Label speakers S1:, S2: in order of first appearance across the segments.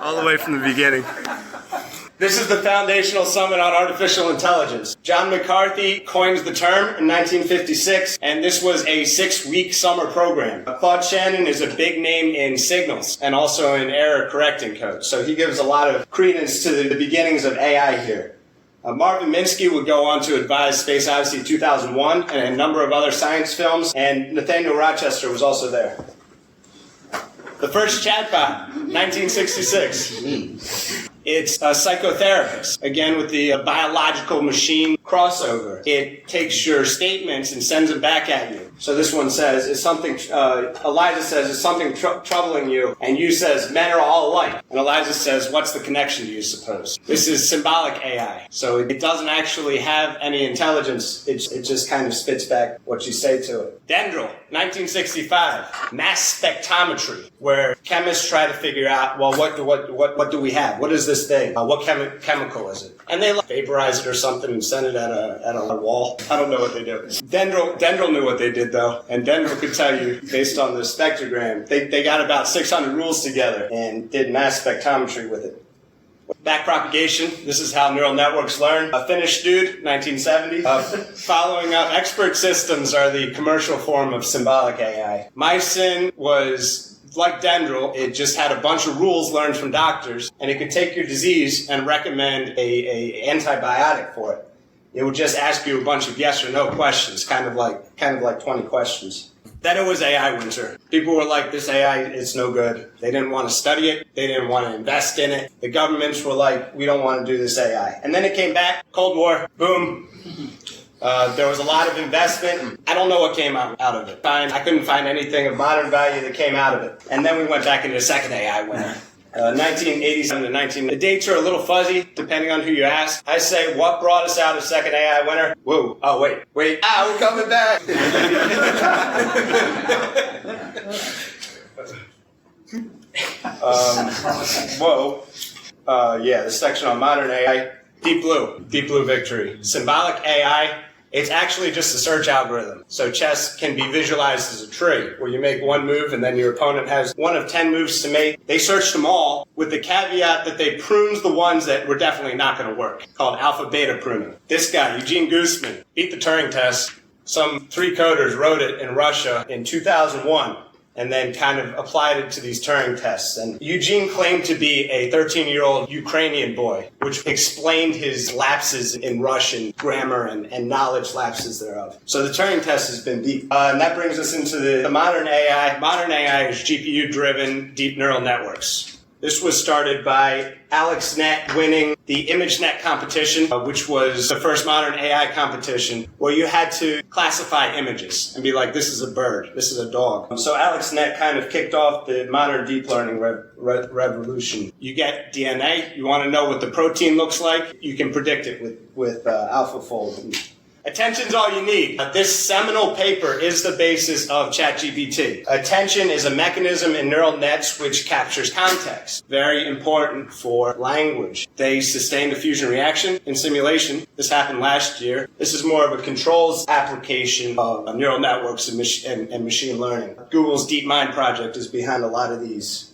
S1: All the way from the beginning. This is the Foundational Summit on Artificial Intelligence. John McCarthy coined the term in 1956, and this was a 6-week summer program. Claude Shannon is a big name in signals and also in error correcting code, so he gives a lot of credence to the beginnings of AI here. Marvin Minsky would go on to advise Space Odyssey 2001 and a number of other science films, and Nathaniel Rochester was also there. The first chatbot, 1966. It's a psychotherapist, again with the biological machine crossover. It takes your statements and sends them back at you. So this one says, ELIZA says, is something troubling you? And you says, men are all alike. And ELIZA says, what's the connection do you suppose? This is symbolic AI. So it doesn't actually have any intelligence. It just kind of spits back what you say to it. DENDRAL, 1965, mass spectrometry, where chemists try to figure out, well, what do we have? What is this thing? What chemical is it? And they vaporize it or something and send it at a wall. I don't know what they do. DENDRAL knew what they did though, and DENDRAL could tell you based on the spectrogram. They got about 600 rules together and did mass spectrometry with it. Backpropagation, this is how neural networks learn. A Finnish dude, 1970. Following up, expert systems are the commercial form of symbolic AI. Mycin was like DENDRAL, it just had a bunch of rules learned from doctors, and it could take your disease and recommend a antibiotic for it. It would just ask you a bunch of yes or no questions, kind of like 20 questions. Then it was AI winter. People were like, this AI, it's no good. They didn't want to study it. They didn't want to invest in it. The governments were like, we don't want to do this AI. And then it came back, Cold War, boom. There was a lot of investment. I don't know what came out of it. I couldn't find anything of modern value that came out of it. And then we went back into the second AI winter. 1987 to 19. The dates are a little fuzzy, depending on who you ask. I say, what brought us out of second AI winter? Whoa. Oh, wait. Ah, we're coming back. This section on modern AI. Deep Blue victory. Symbolic AI. It's actually just a search algorithm. So chess can be visualized as a tree, where you make one move and then your opponent has one of 10 moves to make. They searched them all with the caveat that they pruned the ones that were definitely not going to work, called alpha-beta pruning. This guy, Eugene Goosman, beat the Turing Test. Some 3 coders wrote it in Russia in 2001. And then kind of applied it to these Turing tests. And Eugene claimed to be a 13-year-old Ukrainian boy, which explained his lapses in Russian grammar and knowledge lapses thereof. So the Turing test has been beat. And that brings us into the modern AI. Modern AI is GPU-driven deep neural networks. This was started by AlexNet winning the ImageNet competition, which was the first modern AI competition, where you had to classify images and be like, this is a bird, this is a dog. So AlexNet kind of kicked off the modern deep learning revolution. You get DNA, you want to know what the protein looks like, you can predict it with AlphaFold. Attention's all you need. This seminal paper is the basis of ChatGPT. Attention is a mechanism in neural nets which captures context. Very important for language. They sustained a fusion reaction in simulation. This happened last year. This is more of a controls application of neural networks and machine learning. Google's DeepMind project is behind a lot of these.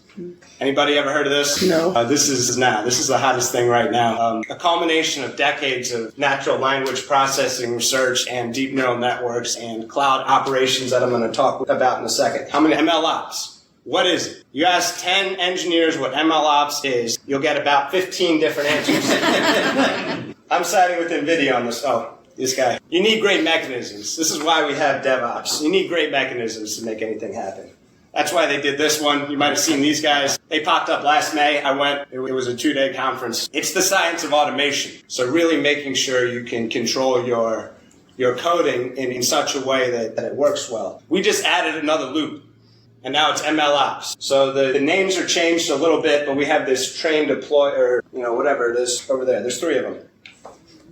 S1: Anybody ever heard of this?
S2: No.
S1: This is the hottest thing right now. A culmination of decades of natural language processing research and deep neural networks and cloud operations that I'm going to talk about in a second. How many MLOps? What is it? You ask 10 engineers what MLOps is, you'll get about 15 different answers. I'm siding with NVIDIA on this. Oh, this guy. You need great mechanisms. This is why we have DevOps. You need great mechanisms to make anything happen. That's why they did this one. You might have seen these guys. They popped up last May. I went. It was a 2-day conference. It's the science of automation. So really making sure you can control your coding in such a way that it works well. We just added another loop, and now it's MLOps. So the names are changed a little bit, but we have this train deploy, or whatever it is over there. There's 3 of them.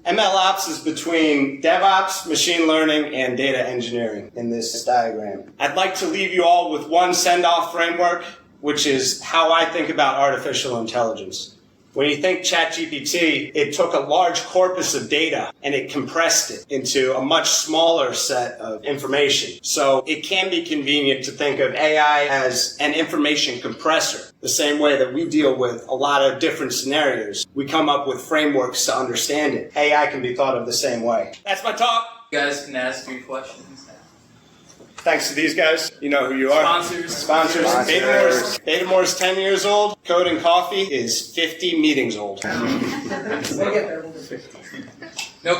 S1: MLOps is between DevOps, machine learning, and data engineering in this diagram. I'd like to leave you all with one send-off framework, which is how I think about artificial intelligence. When you think ChatGPT, it took a large corpus of data and it compressed it into a much smaller set of information. So it can be convenient to think of AI as an information compressor. The same way that we deal with a lot of different scenarios, we come up with frameworks to understand it. AI can be thought of the same way. That's my talk.
S2: You guys can ask 3 questions.
S1: Thanks to these guys. You know who you are.
S2: Sponsors.
S1: Betamore's 10 years old. Code and Coffee is 50 meetings old.
S2: No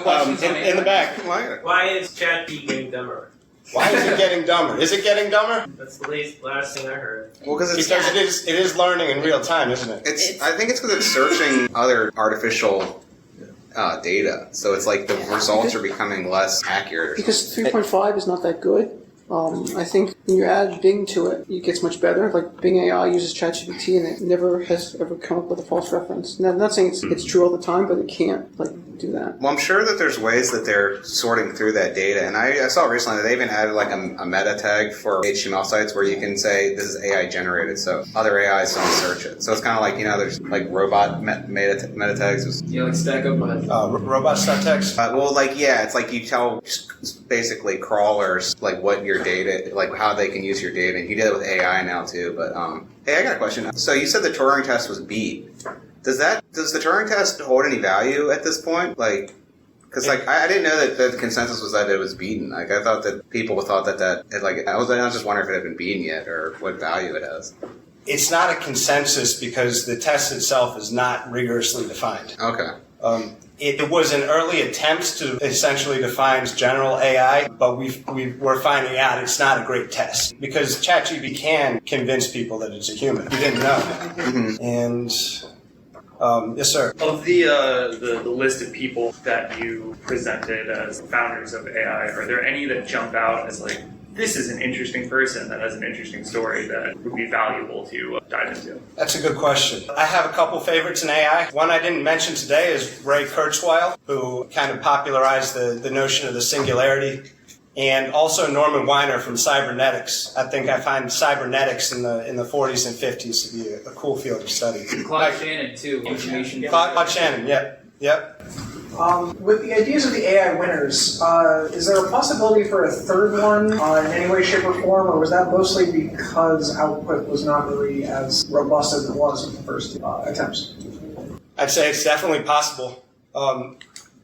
S2: questions
S1: in the back.
S3: Why is ChatGPT getting dumber?
S1: Why is it getting dumber? Is it getting dumber?
S3: That's the last thing I heard.
S4: Well, because
S1: it is learning in real time, isn't it?
S4: I think it's because it's searching other artificial data, so it's like the results are becoming less accurate.
S5: Because 3.5 is not that good. I think when you add Bing to it, it gets much better. Like Bing AI uses ChatGPT, and it never has ever come up with a false reference. Now, I'm not saying it's true all the time, but it can't do that.
S4: Well, I'm sure that there's ways that they're sorting through that data, and I saw recently that they even added like a meta tag for HTML sites where you can say this is AI generated, so other AIs don't search it. So it's kind of like, there's like robot meta tags.
S2: Like Stack Overflow.
S1: Robots.txt.
S4: It's like you tell basically crawlers like what your data, like how they can use your data, and you did it with AI now too. But hey, I got a question. So you said the Turing Test was beat. Does the Turing Test hold any value at this point? Because I didn't know that the consensus was that it was beaten. I thought that people thought I was just wondering if it had been beaten yet or what value it has.
S1: It's not a consensus because the test itself is not rigorously defined.
S4: Okay.
S1: It was an early attempt to essentially define general AI, but we're finding out it's not a great test because ChatGPT can convince people that it's a human. We didn't know.
S4: Mm-hmm.
S1: And yes, sir.
S6: Of the list of people that you presented as founders of AI, are there any that jump out as like, this is an interesting person that has an interesting story that would be valuable to dive into?
S1: That's a good question. I have a couple favorites in AI. One I didn't mention today is Ray Kurzweil, who kind of popularized the notion of the singularity. And also Norman Weiner from cybernetics. I think I find cybernetics in the 40s and 50s to be a cool field of study.
S2: Claude Shannon, too. Information.
S1: Claude Shannon, yep.
S7: With the ideas of the AI winners, is there a possibility for a third one in any way, shape, or form, or was that mostly because output was not really as robust as it was in the first attempts?
S1: I'd say it's definitely possible.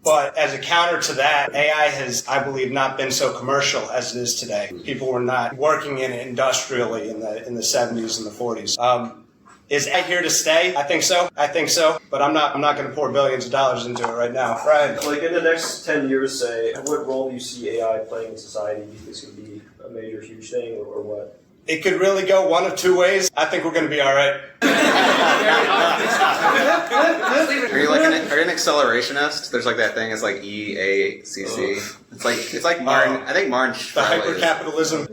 S1: But as a counter to that, AI has, I believe, not been so commercial as it is today. People were not working in it industrially in the 70s and the 40s. Is AI here to stay? I think so. But I'm not going to pour billions of dollars into it right now. Brian?
S3: Like in the next 10 years, say, what role do you see AI playing in society? Do you think it's going to be a major, huge thing, or what?
S1: It could really go one of two ways. I think we're going to be all right.
S4: Are you an accelerationist? There's like that thing. It's like EACC. It's like Martin. I think Martin Shkreli.
S1: The hypercapitalism.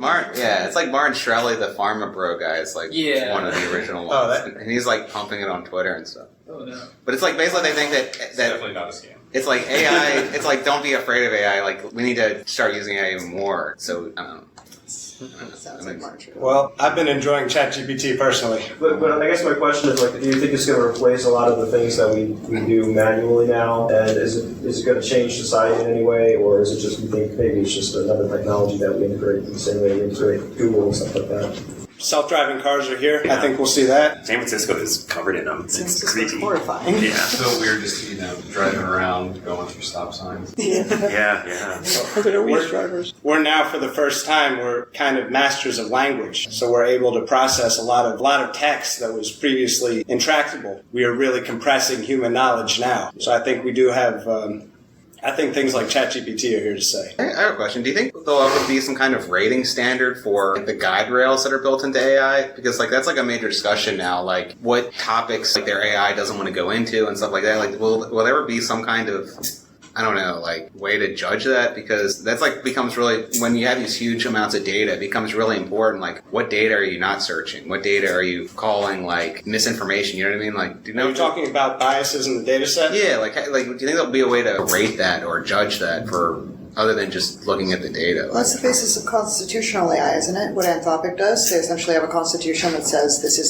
S4: It's like Martin Shkreli, the Pharma Bro guy. Is like one of the original ones, and he's like pumping it on Twitter and stuff.
S2: Oh no!
S4: But it's like basically they think that
S8: it's definitely not a scam.
S4: It's like AI. It's like don't be afraid of AI. Like we need to start using AI even more. So I don't know.
S5: Sounds like March.
S1: Well, I've been enjoying ChatGPT personally.
S3: But I guess my question is, do you think it's going to replace a lot of the things that we do manually now? And is it going to change society in any way? Or is it just, you think maybe it's just another technology that we integrate in the same way we integrate Google and stuff like that?
S1: Self-driving cars are here. Yeah. I think we'll see that.
S8: San Francisco is covered in them. It's creepy.
S5: Horrifying.
S8: Yeah.
S9: It's so weird to see them driving around, going through stop signs.
S8: Yeah.
S1: We're now, for the first time, we're kind of masters of language. So we're able to process a lot of text that was previously intractable. We are really compressing human knowledge now. So I think we do have... I think things like ChatGPT are here to stay.
S4: I have a question. Do you think there'll ever be some kind of rating standard for the guardrails that are built into AI? Because that's a major discussion now. Like what topics their AI doesn't want to go into and stuff like that. Like will there ever be some kind of way to judge that? Because that's becomes really, when you have these huge amounts of data, it becomes really important. Like, what data are you not searching? What data are you calling misinformation? You know what I mean?
S1: Are you talking about biases in the data set?
S4: Yeah, do you think there'll be a way to rate that or judge that for other than just looking at the data?
S10: Well, that's the basis of constitutional AI, isn't it? What Anthropic does, they essentially have a constitution that says this is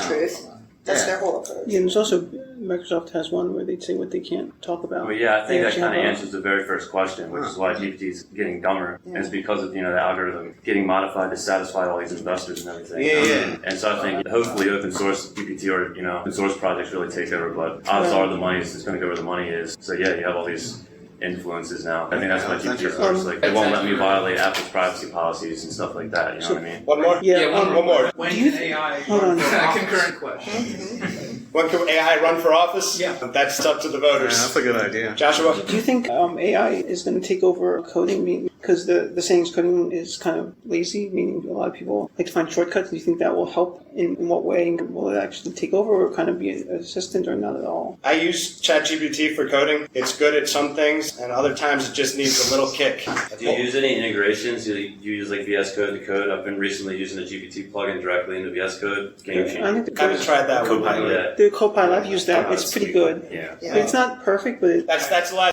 S10: truth. That's their whole approach.
S5: Yeah, and there's also Microsoft has one where they'd say what they can't talk about.
S11: Well, yeah, I think
S5: They
S11: that
S5: actually
S11: kind of
S5: have a-
S11: answers the very first question, which is why GPT is getting dumber. And it's because of, the algorithm getting modified to satisfy all these investors and everything.
S4: Yeah.
S11: And so I think hopefully open source GPT or, open source projects really take over, but odds are the money is going to go where the money is. So yeah, you have all these influences now. I think that's why GPT works. Like, they won't let me violate Apple's privacy policies and stuff like that, you know what I mean?
S1: One more?
S5: Yeah,
S1: one more.
S2: When
S5: Do you
S2: can AI
S5: Hold on.
S2: concurrent question.
S1: When can AI run for office?
S2: Yeah.
S1: That's up to the
S4: Yeah,
S1: voters.
S4: that's a good idea.
S1: Joshua?
S5: Do you think AI is going to take over coding? Because the saying is coding is kind of lazy, meaning a lot of people like to find shortcuts. Do you think that will help? In what way? Will it actually take over or kind of be an assistant or not at all?
S1: I use ChatGPT for coding. It's good at some things, and other times it just needs a little kick.
S12: Do you use any integrations? Do you use like VS Code to code? I've been recently using the GPT plugin directly into VS Code. Game
S5: I
S12: changer.
S5: think
S1: I haven't tried that one.
S12: Yeah.
S5: the Copilot, I've used that. It's pretty good.
S12: Yeah.
S5: It's not perfect, but
S1: That's a lot.